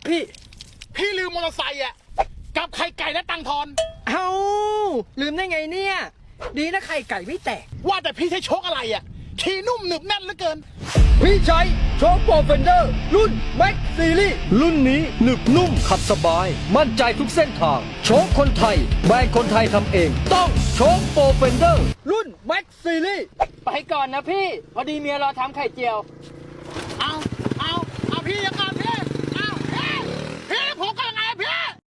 พี่ลืมมอเตอร์ไซค์อ่ะกับไข่ไก่และตังทอน เอาลืมได้ไงเนี่ยดีนะไข่ไก่ไม่แตก ว่าแต่พี่ใช้โชคอะไรอ่ะขี่นุ่มหนึบแน่นเหลือเกิน พี่ใช้โชคโปรเฟนเดอร์รุ่นแม็กซีรีส์รุ่นนี้หนึบนุ่มขับสบาย มั่นใจทุกเส้นทางโชคคนไทยแบรนด์คนไทยทำเอง ต้องโชคโปรเฟนเดอร์รุ่นแม็กซีรีส์ไปก่อนนะพี่พอดีเมียรอทำไข่เจียวเอาพี่ยังไง